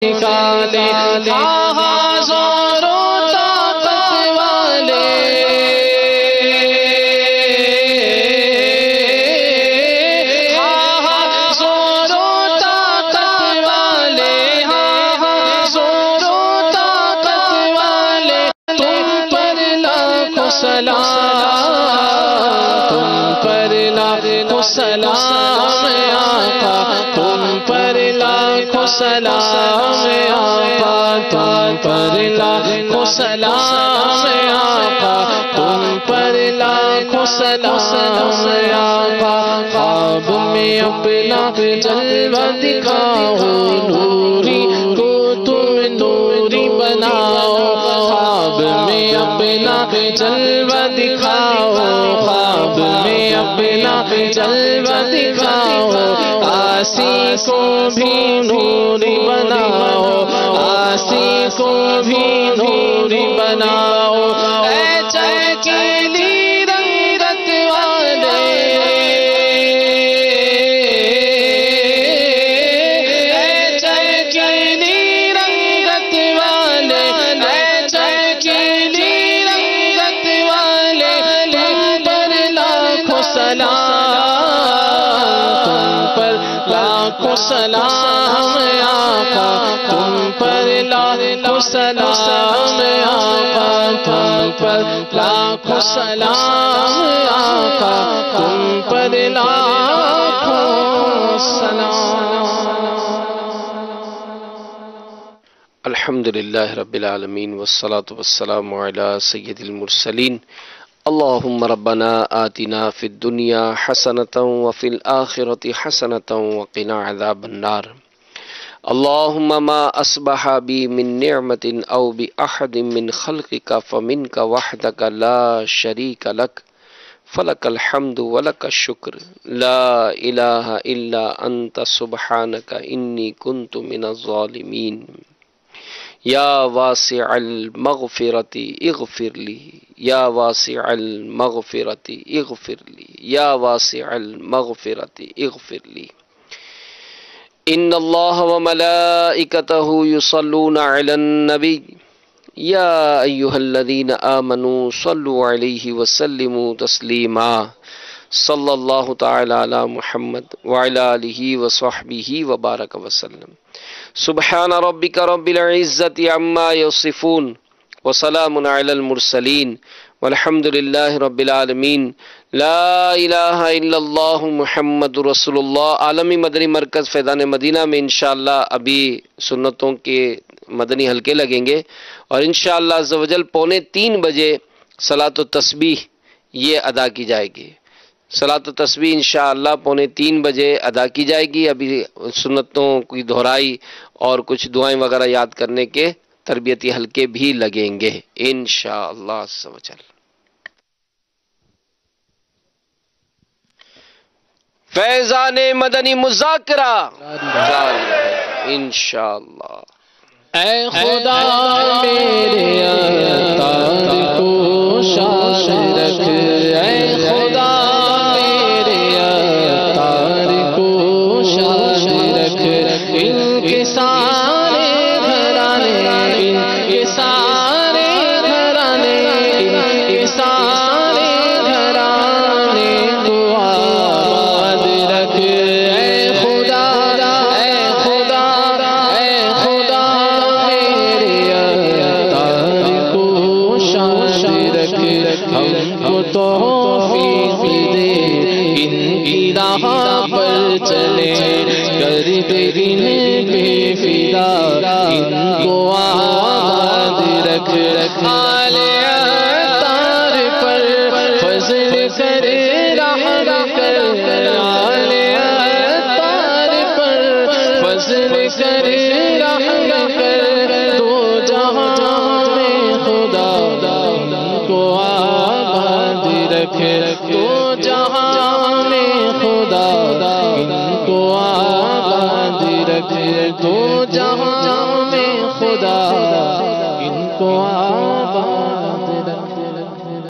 نکالے زور و طاقت والے زور و طاقت والے زور و طاقت والے تم پر لاکھوں سلام تم پر لاکھوں سلام آقا تم پر لاکھوں سلام آقا تم پر لاکھوں سلام آقا تم پر لاکھوں سلام آقا خواب میں اپنا جلوہ دکھاؤ نوری کو تم نوری بناؤ خواب میں اپنا جلوہ دکھاؤ خواب میں اپنا جلوہ دکھاؤ آسی کو بھی نوری بناؤ آسی کو بھی نوری بناؤ اے چمکیلی رنگت والے اے چمکیلی رنگت والے اے چمکیلی رنگت والے تم پر لاکھوں سلام تم پر لاکھوں سلام آقا تم پر لاکھوں سلام آقا تم پر لاکھوں سلام آقا تم پر لاکھوں سلام. الحمدللہ رب العالمین والصلاة والسلام علی سید المرسلین. اللہم ربنا آتنا فی الدنیا حسنة وفی الآخرة حسنة وقنا عذاب النار. اللہم ما اصبح بی من نعمت او بأحد من خلقک فمنک وحدک لا شریک لک فلک الحمد ولک الشکر لا الہ الا انت سبحانک انی کنت من الظالمین. یا واسع المغفرت اغفر لی یا واسع المغفرت اغفر لی یا واسع المغفرت اغفر لی. ان اللہ وملائکتہ یصلون علی النبی یا ایہا الذین آمنوا صلوا علیہ وسلموا تسلیما. صلی اللہ تعالی علی محمد وعلی آلہ وصحبہ وبارک وسلم. سبحان ربک رب العزت عما یصفون وسلام علی المرسلین والحمد للہ رب العالمین. لا الہ الا اللہ محمد رسول اللہ. عالمی مدنی مرکز فیضان مدینہ میں انشاءاللہ ابھی سنتوں کے مدنی حلقے لگیں گے اور انشاءاللہ عز و جل 2:45 بجے صلاۃ التسبیح یہ ادا کی جائے گی. صلاۃ التسبیح انشاءاللہ 2:45 بجے ادا کی جائے گی. ابھی سنتوں کی دہرائی اور کچھ دعائیں وغیرہ یاد کرنے کے تربیتی حلقے بھی لگیں گے انشاءاللہ عز و جل. فیضان مدنی مذاکرہ جاری ہے انشاءاللہ. اے خدا میرے اتار کو شاد رکھ اے خدا میرے اتار کو شاد رکھ. ان کے سارے گھرانے ان کے سارے گھرانے ان کے سارے گھرانے کو آباد رکھ. اے خدا اے خدا اے خدا میرے اتار کو شاد رکھ. ہم کو توفیق دے ان کی راہ پر چلے کر دے دل پہ فدا ان کو آباد رکھ. آل اتار پر فضل کر رحم کر آل اتار پر فضل کر رحم کر. تو جہاں میں خدا ان کو آباد رکھ تو جہاں میں خدا ان کو آباد رکھ تو